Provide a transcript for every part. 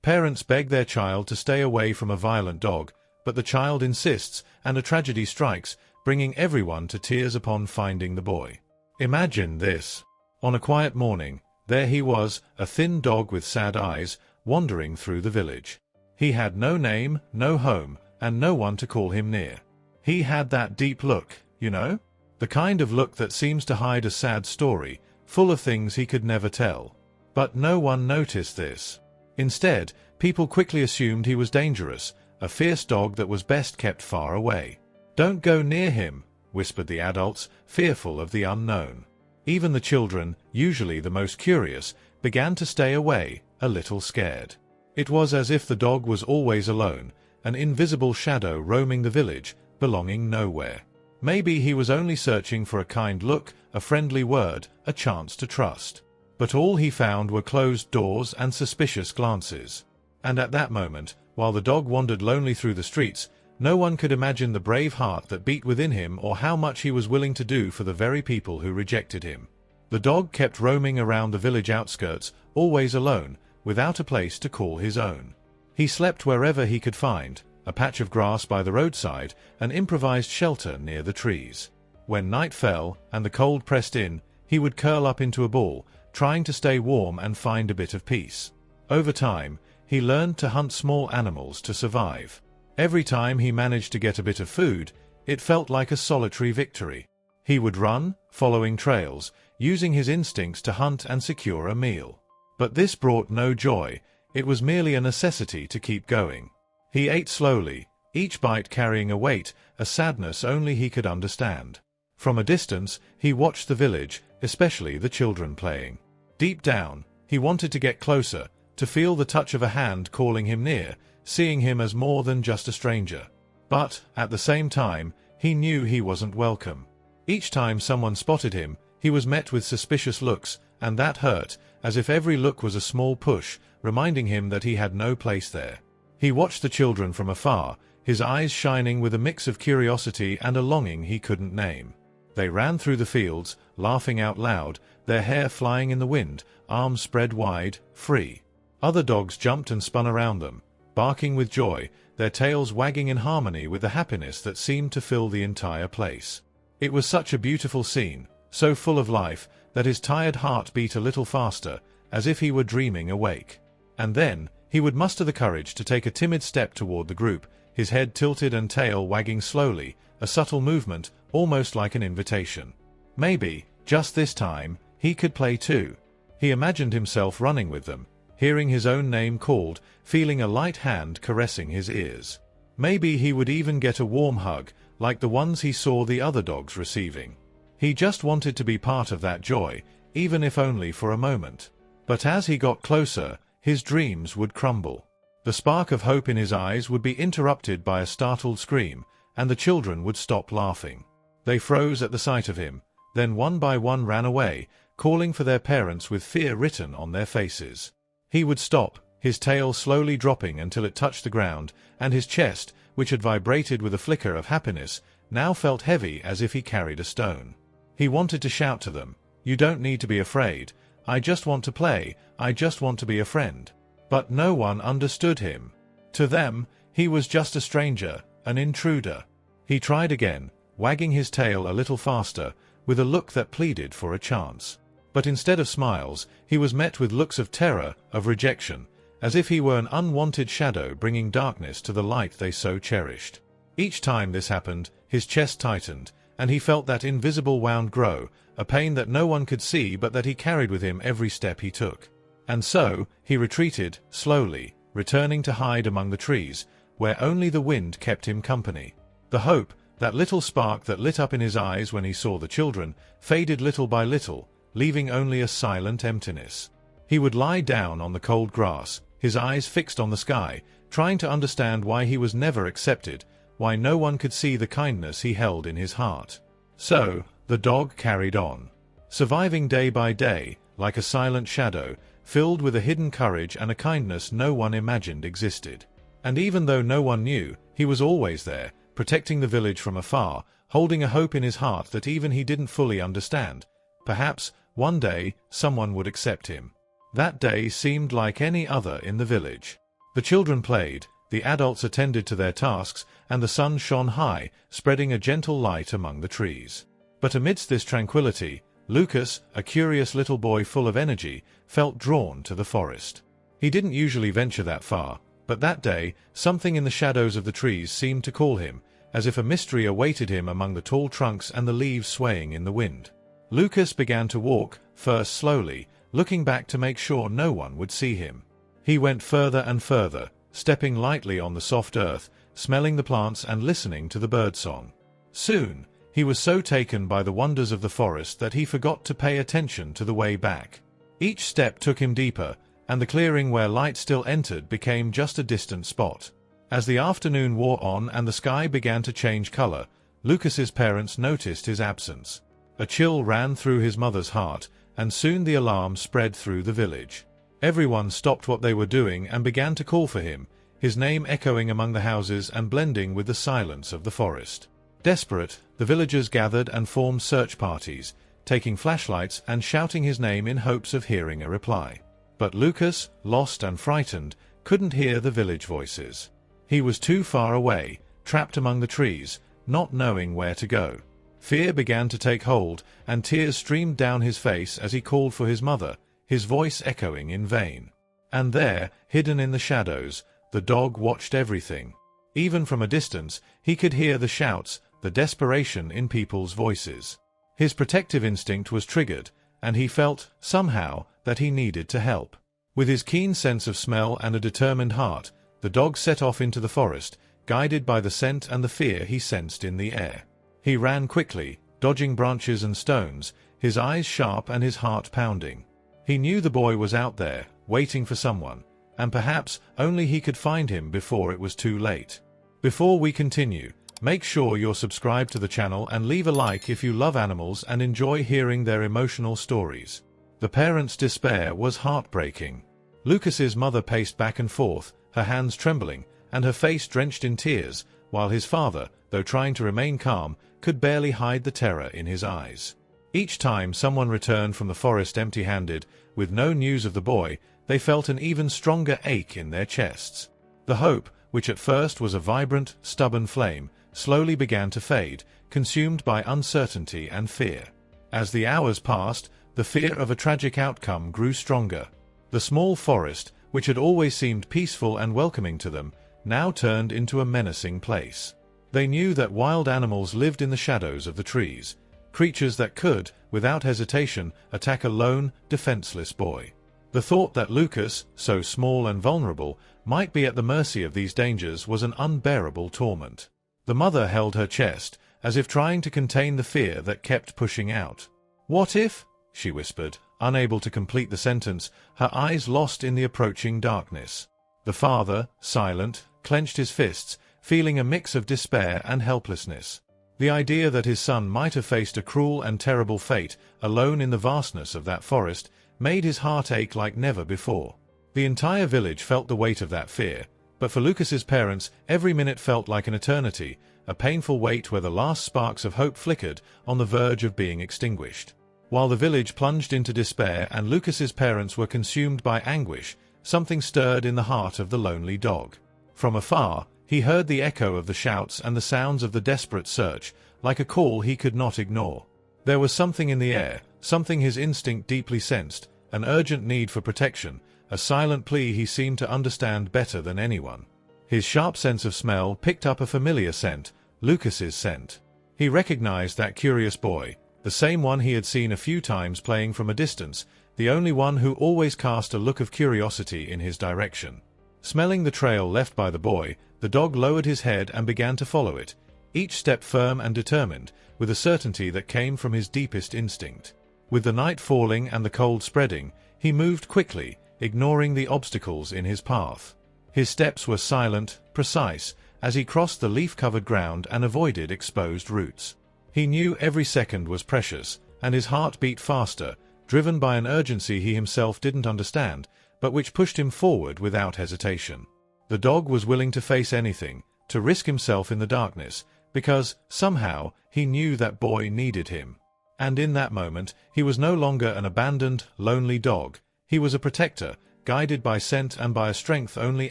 Parents beg their child to stay away from a violent dog, but the child insists, and a tragedy strikes, bringing everyone to tears upon finding the boy. Imagine this. On a quiet morning, there he was, a thin dog with sad eyes, wandering through the village. He had no name, no home, and no one to call him near. He had that deep look, you know? The kind of look that seems to hide a sad story, full of things he could never tell. But no one noticed this. Instead, people quickly assumed he was dangerous, a fierce dog that was best kept far away. "Don't go near him," whispered the adults, fearful of the unknown. Even the children, usually the most curious, began to stay away, a little scared. It was as if the dog was always alone, an invisible shadow roaming the village, belonging nowhere. Maybe he was only searching for a kind look, a friendly word, a chance to trust. But all he found were closed doors and suspicious glances. And at that moment, while the dog wandered lonely through the streets, no one could imagine the brave heart that beat within him or how much he was willing to do for the very people who rejected him. The dog kept roaming around the village outskirts, always alone, without a place to call his own. He slept wherever he could find, a patch of grass by the roadside, an improvised shelter near the trees. When night fell and the cold pressed in, he would curl up into a ball, trying to stay warm and find a bit of peace. Over time, he learned to hunt small animals to survive. Every time he managed to get a bit of food, it felt like a solitary victory. He would run, following trails, using his instincts to hunt and secure a meal. But this brought no joy, it was merely a necessity to keep going. He ate slowly, each bite carrying a weight, a sadness only he could understand. From a distance, he watched the village, especially the children playing. Deep down, he wanted to get closer, to feel the touch of a hand calling him near, seeing him as more than just a stranger. But, at the same time, he knew he wasn't welcome. Each time someone spotted him, he was met with suspicious looks, and that hurt, as if every look was a small push, reminding him that he had no place there. He watched the children from afar, his eyes shining with a mix of curiosity and a longing he couldn't name. They ran through the fields, laughing out loud, their hair flying in the wind, arms spread wide, free. Other dogs jumped and spun around them, barking with joy, their tails wagging in harmony with the happiness that seemed to fill the entire place. It was such a beautiful scene, so full of life, that his tired heart beat a little faster, as if he were dreaming awake. And then, he would muster the courage to take a timid step toward the group, his head tilted and tail wagging slowly, a subtle movement, almost like an invitation. Maybe, just this time, he could play too. He imagined himself running with them, hearing his own name called, feeling a light hand caressing his ears. Maybe he would even get a warm hug, like the ones he saw the other dogs receiving. He just wanted to be part of that joy, even if only for a moment. But as he got closer, his dreams would crumble. The spark of hope in his eyes would be interrupted by a startled scream, and the children would stop laughing. They froze at the sight of him, then one by one ran away, calling for their parents with fear written on their faces. He would stop, his tail slowly dropping until it touched the ground, and his chest, which had vibrated with a flicker of happiness, now felt heavy as if he carried a stone. He wanted to shout to them, "You don't need to be afraid. I just want to play, I just want to be a friend." But no one understood him. To them, he was just a stranger, an intruder. He tried again, wagging his tail a little faster, with a look that pleaded for a chance. But instead of smiles, he was met with looks of terror, of rejection, as if he were an unwanted shadow bringing darkness to the light they so cherished. Each time this happened, his chest tightened, and he felt that invisible wound grow, a pain that no one could see but that he carried with him every step he took. And so, he retreated, slowly, returning to hide among the trees, where only the wind kept him company. The hope, that little spark that lit up in his eyes when he saw the children, faded little by little, leaving only a silent emptiness. He would lie down on the cold grass, his eyes fixed on the sky, trying to understand why he was never accepted, why no one could see the kindness he held in his heart. So, the dog carried on, surviving day by day, like a silent shadow, filled with a hidden courage and a kindness no one imagined existed. And even though no one knew, he was always there, protecting the village from afar, holding a hope in his heart that even he didn't fully understand. Perhaps, one day, someone would accept him. That day seemed like any other in the village. The children played, the adults attended to their tasks, and the sun shone high, spreading a gentle light among the trees. But amidst this tranquility, Lucas, a curious little boy full of energy, felt drawn to the forest. He didn't usually venture that far, but that day, something in the shadows of the trees seemed to call him, as if a mystery awaited him among the tall trunks and the leaves swaying in the wind. Lucas began to walk, first slowly, looking back to make sure no one would see him. He went further and further, stepping lightly on the soft earth, smelling the plants and listening to the birdsong. Soon, he was so taken by the wonders of the forest that he forgot to pay attention to the way back. Each step took him deeper, and the clearing where light still entered became just a distant spot. As the afternoon wore on and the sky began to change color, Lucas's parents noticed his absence. A chill ran through his mother's heart, and soon the alarm spread through the village. Everyone stopped what they were doing and began to call for him, his name echoing among the houses and blending with the silence of the forest. Desperate, the villagers gathered and formed search parties, taking flashlights and shouting his name in hopes of hearing a reply. But Lucas, lost and frightened, couldn't hear the village voices. He was too far away, trapped among the trees, not knowing where to go. Fear began to take hold, and tears streamed down his face as he called for his mother, his voice echoing in vain. And there, hidden in the shadows, the dog watched everything. Even from a distance, he could hear the shouts, the desperation in people's voices. His protective instinct was triggered, and he felt, somehow, that he needed to help. With his keen sense of smell and a determined heart, the dog set off into the forest, guided by the scent and the fear he sensed in the air. He ran quickly, dodging branches and stones, his eyes sharp and his heart pounding. He knew the boy was out there, waiting for someone, and perhaps only he could find him before it was too late. Before we continue, make sure you're subscribed to the channel and leave a like if you love animals and enjoy hearing their emotional stories. The parents' despair was heartbreaking. Lucas's mother paced back and forth, her hands trembling, and her face drenched in tears, while his father, though trying to remain calm, could barely hide the terror in his eyes. Each time someone returned from the forest empty-handed, with no news of the boy, they felt an even stronger ache in their chests. The hope, which at first was a vibrant, stubborn flame, slowly began to fade, consumed by uncertainty and fear. As the hours passed, the fear of a tragic outcome grew stronger. The small forest, which had always seemed peaceful and welcoming to them, now turned into a menacing place. They knew that wild animals lived in the shadows of the trees, creatures that could, without hesitation, attack a lone, defenseless boy. The thought that Lucas, so small and vulnerable, might be at the mercy of these dangers was an unbearable torment. The mother held her chest, as if trying to contain the fear that kept pushing out. "What if?" she whispered, unable to complete the sentence, her eyes lost in the approaching darkness. The father, silent, clenched his fists, feeling a mix of despair and helplessness. The idea that his son might have faced a cruel and terrible fate, alone in the vastness of that forest, made his heart ache like never before. The entire village felt the weight of that fear, but for Lucas's parents, every minute felt like an eternity, a painful wait where the last sparks of hope flickered, on the verge of being extinguished. While the village plunged into despair and Lucas's parents were consumed by anguish, something stirred in the heart of the lonely dog. From afar, he heard the echo of the shouts and the sounds of the desperate search, like a call he could not ignore. There was something in the air, something his instinct deeply sensed, an urgent need for protection, a silent plea he seemed to understand better than anyone. His sharp sense of smell picked up a familiar scent, Lucas's scent. He recognized that curious boy, the same one he had seen a few times playing from a distance, the only one who always cast a look of curiosity in his direction. Smelling the trail left by the boy, the dog lowered his head and began to follow it, each step firm and determined, with a certainty that came from his deepest instinct. With the night falling and the cold spreading, he moved quickly, ignoring the obstacles in his path. His steps were silent, precise, as he crossed the leaf-covered ground and avoided exposed roots. He knew every second was precious, and his heart beat faster, driven by an urgency he himself didn't understand, but which pushed him forward without hesitation. The dog was willing to face anything, to risk himself in the darkness, because, somehow, he knew that boy needed him. And in that moment, he was no longer an abandoned, lonely dog. He was a protector, guided by scent and by a strength only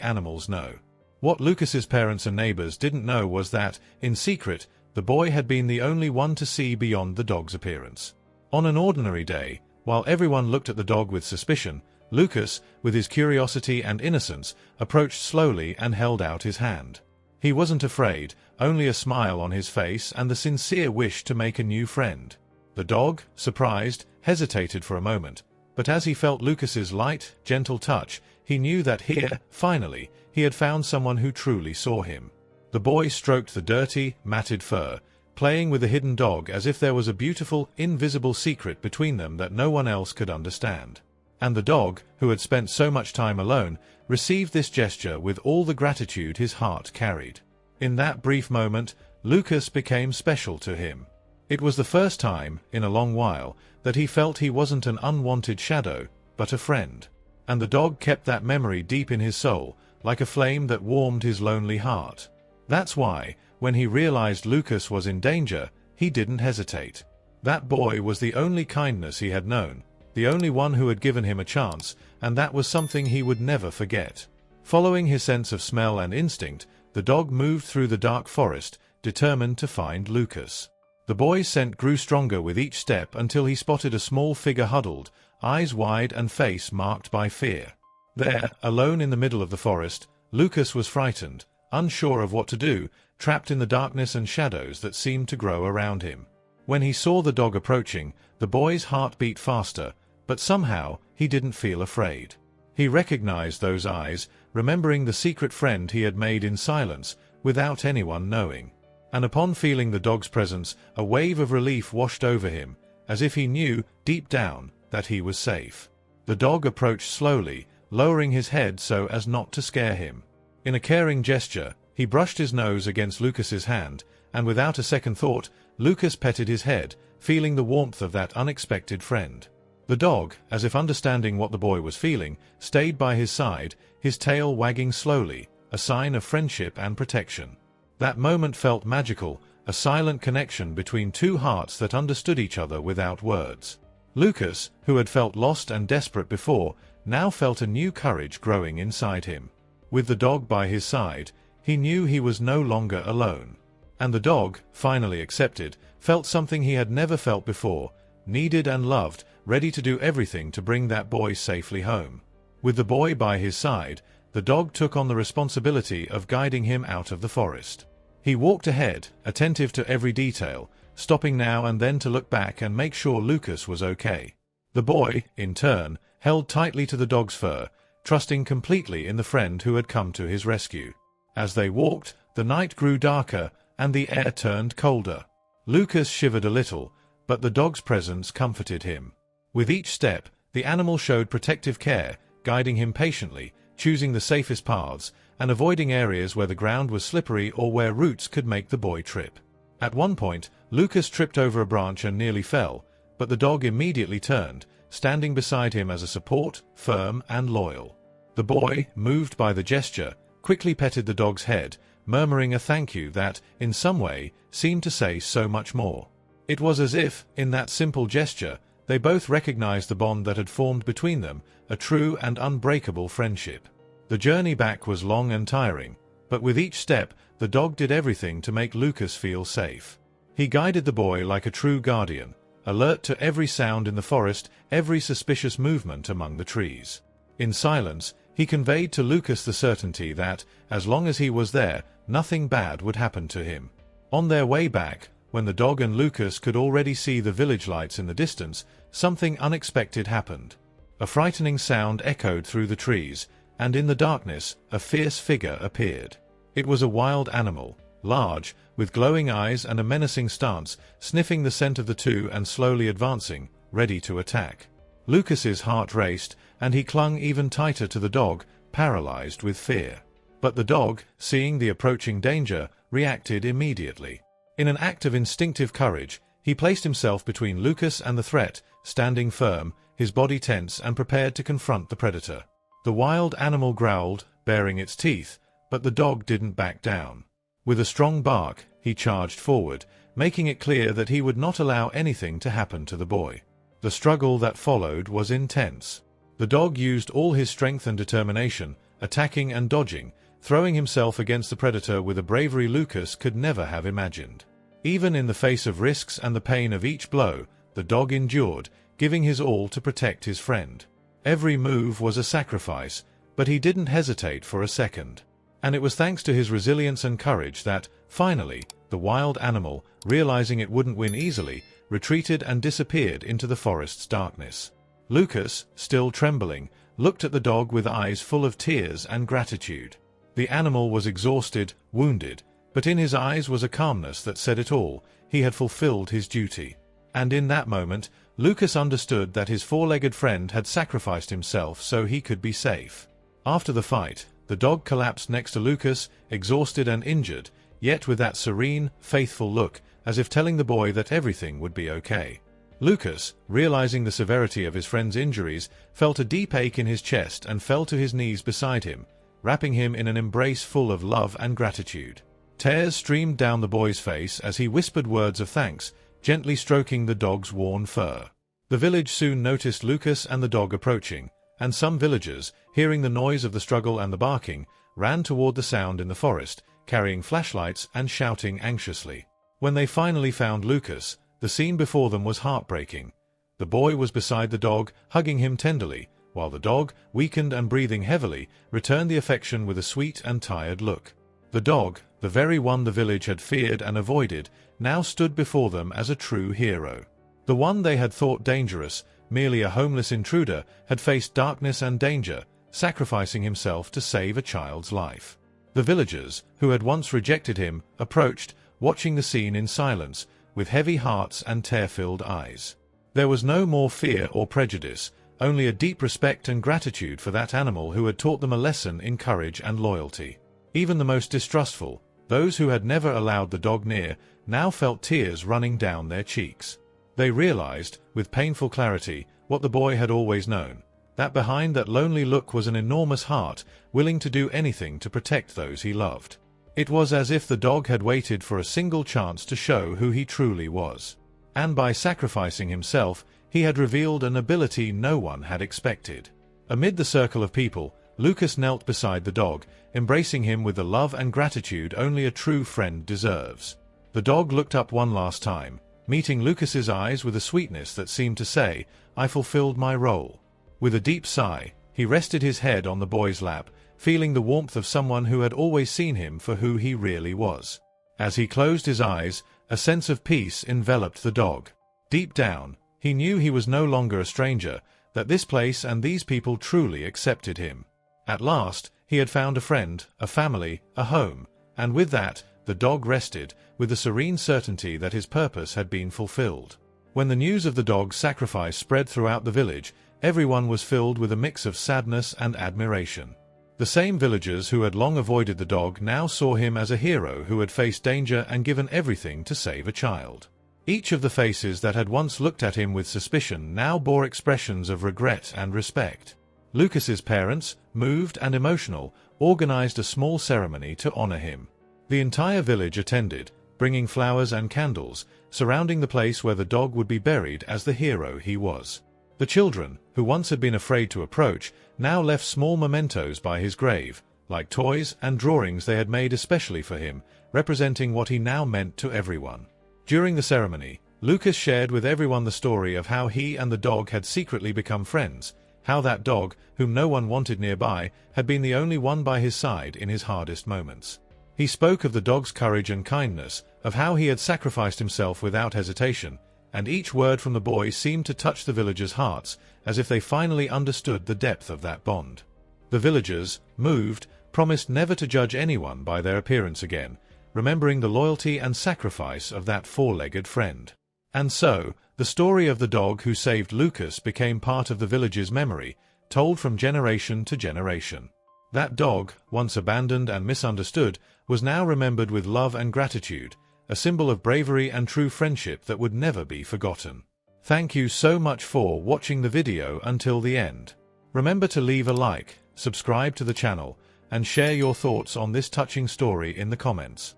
animals know. What Lucas's parents and neighbors didn't know was that, in secret, the boy had been the only one to see beyond the dog's appearance. On an ordinary day, while everyone looked at the dog with suspicion, Lucas, with his curiosity and innocence, approached slowly and held out his hand. He wasn't afraid, only a smile on his face and the sincere wish to make a new friend. The dog, surprised, hesitated for a moment, but as he felt Lucas's light, gentle touch, he knew that here, finally, he had found someone who truly saw him. The boy stroked the dirty, matted fur, playing with the hidden dog as if there was a beautiful, invisible secret between them that no one else could understand. And the dog, who had spent so much time alone, received this gesture with all the gratitude his heart carried. In that brief moment, Lucas became special to him. It was the first time, in a long while, that he felt he wasn't an unwanted shadow, but a friend. And the dog kept that memory deep in his soul, like a flame that warmed his lonely heart. That's why, when he realized Lucas was in danger, he didn't hesitate. That boy was the only kindness he had known, the only one who had given him a chance, and that was something he would never forget. Following his sense of smell and instinct, the dog moved through the dark forest, determined to find Lucas. The boy's scent grew stronger with each step until he spotted a small figure huddled, eyes wide and face marked by fear. There, alone in the middle of the forest, Lucas was frightened, unsure of what to do, trapped in the darkness and shadows that seemed to grow around him. When he saw the dog approaching, the boy's heart beat faster, but somehow he didn't feel afraid. He recognized those eyes, remembering the secret friend he had made in silence, without anyone knowing. And upon feeling the dog's presence, a wave of relief washed over him, as if he knew, deep down, that he was safe. The dog approached slowly, lowering his head so as not to scare him. In a caring gesture, he brushed his nose against Lucas's hand, and without a second thought, Lucas petted his head, feeling the warmth of that unexpected friend. The dog, as if understanding what the boy was feeling, stayed by his side, his tail wagging slowly, a sign of friendship and protection. That moment felt magical, a silent connection between two hearts that understood each other without words. Lucas, who had felt lost and desperate before, now felt a new courage growing inside him. With the dog by his side, he knew he was no longer alone. And the dog, finally accepted, felt something he had never felt before, needed and loved, ready to do everything to bring that boy safely home. With the boy by his side, the dog took on the responsibility of guiding him out of the forest. He walked ahead, attentive to every detail, stopping now and then to look back and make sure Lucas was okay. The boy, in turn, held tightly to the dog's fur, trusting completely in the friend who had come to his rescue. As they walked, the night grew darker, and the air turned colder. Lucas shivered a little, but the dog's presence comforted him. With each step, the animal showed protective care, guiding him patiently, choosing the safest paths, and avoiding areas where the ground was slippery or where roots could make the boy trip. At one point, Lucas tripped over a branch and nearly fell, but the dog immediately turned, standing beside him as a support, firm and loyal. The boy, moved by the gesture, quickly petted the dog's head, murmuring a thank you that, in some way, seemed to say so much more. It was as if, in that simple gesture, they both recognized the bond that had formed between them, a true and unbreakable friendship. The journey back was long and tiring, but with each step, the dog did everything to make Lucas feel safe. He guided the boy like a true guardian, alert to every sound in the forest, every suspicious movement among the trees. In silence, he conveyed to Lucas the certainty that, as long as he was there, nothing bad would happen to him. On their way back, when the dog and Lucas could already see the village lights in the distance, something unexpected happened. A frightening sound echoed through the trees, and in the darkness, a fierce figure appeared. It was a wild animal, large, with glowing eyes and a menacing stance, sniffing the scent of the two and slowly advancing, ready to attack. Lucas's heart raced, and he clung even tighter to the dog, paralyzed with fear. But the dog, seeing the approaching danger, reacted immediately. In an act of instinctive courage, he placed himself between Lucas and the threat, standing firm, his body tense and prepared to confront the predator. The wild animal growled, baring its teeth, but the dog didn't back down. With a strong bark, he charged forward, making it clear that he would not allow anything to happen to the boy. The struggle that followed was intense. The The dog used all his strength and determination, attacking and dodging, throwing himself against the predator with a bravery Lucas could never have imagined. Even in the face of risks and the pain of each blow, the dog endured, giving his all to protect his friend. Every move was a sacrifice, but he didn't hesitate for a second. And it was thanks to his resilience and courage that, finally, the wild animal, realizing it wouldn't win easily, retreated and disappeared into the forest's darkness. Lucas, still trembling, looked at the dog with eyes full of tears and gratitude. The animal was exhausted, wounded, but in his eyes was a calmness that said it all. He had fulfilled his duty. And in that moment, Lucas understood that his four-legged friend had sacrificed himself so he could be safe. After the fight, the dog collapsed next to Lucas, exhausted and injured, yet with that serene, faithful look, as if telling the boy that everything would be okay. Lucas, realizing the severity of his friend's injuries, felt a deep ache in his chest and fell to his knees beside him, wrapping him in an embrace full of love and gratitude. Tears streamed down the boy's face as he whispered words of thanks, gently stroking the dog's worn fur. The village soon noticed Lucas and the dog approaching, and some villagers, hearing the noise of the struggle and the barking, ran toward the sound in the forest, carrying flashlights and shouting anxiously. When they finally found Lucas, the scene before them was heartbreaking. The boy was beside the dog, hugging him tenderly, while the dog, weakened and breathing heavily, returned the affection with a sweet and tired look. The dog, the very one the village had feared and avoided, now stood before them as a true hero. The one they had thought dangerous, merely a homeless intruder, had faced darkness and danger, sacrificing himself to save a child's life. The villagers, who had once rejected him, approached, watching the scene in silence, with heavy hearts and tear-filled eyes. There was no more fear or prejudice, only a deep respect and gratitude for that animal who had taught them a lesson in courage and loyalty. Even the most distrustful, those who had never allowed the dog near, now felt tears running down their cheeks. They realized, with painful clarity, what the boy had always known, that behind that lonely look was an enormous heart, willing to do anything to protect those he loved. It was as if the dog had waited for a single chance to show who he truly was. And by sacrificing himself, he had revealed an ability no one had expected. Amid the circle of people, Lucas knelt beside the dog, embracing him with the love and gratitude only a true friend deserves. The dog looked up one last time, meeting Lucas's eyes with a sweetness that seemed to say, "I fulfilled my role." With a deep sigh, he rested his head on the boy's lap, feeling the warmth of someone who had always seen him for who he really was. As he closed his eyes, a sense of peace enveloped the dog. Deep down, he knew he was no longer a stranger, that this place and these people truly accepted him. At last, he had found a friend, a family, a home, and with that, the dog rested, with the serene certainty that his purpose had been fulfilled. When the news of the dog's sacrifice spread throughout the village, everyone was filled with a mix of sadness and admiration. The same villagers who had long avoided the dog now saw him as a hero who had faced danger and given everything to save a child. Each of the faces that had once looked at him with suspicion now bore expressions of regret and respect. Lucas's parents, moved and emotional, organized a small ceremony to honor him. The entire village attended, bringing flowers and candles, surrounding the place where the dog would be buried as the hero he was. The children, who once had been afraid to approach, now left small mementos by his grave, like toys and drawings they had made especially for him, representing what he now meant to everyone. During the ceremony, Lucas shared with everyone the story of how he and the dog had secretly become friends, how that dog, whom no one wanted nearby, had been the only one by his side in his hardest moments. He spoke of the dog's courage and kindness, of how he had sacrificed himself without hesitation, and each word from the boy seemed to touch the villagers' hearts, as if they finally understood the depth of that bond. The villagers, moved, promised never to judge anyone by their appearance again, remembering the loyalty and sacrifice of that four-legged friend. And so, the story of the dog who saved Lucas became part of the village's memory, told from generation to generation. That dog, once abandoned and misunderstood, was now remembered with love and gratitude, a symbol of bravery and true friendship that would never be forgotten. Thank you so much for watching the video until the end. Remember to leave a like, subscribe to the channel, and share your thoughts on this touching story in the comments.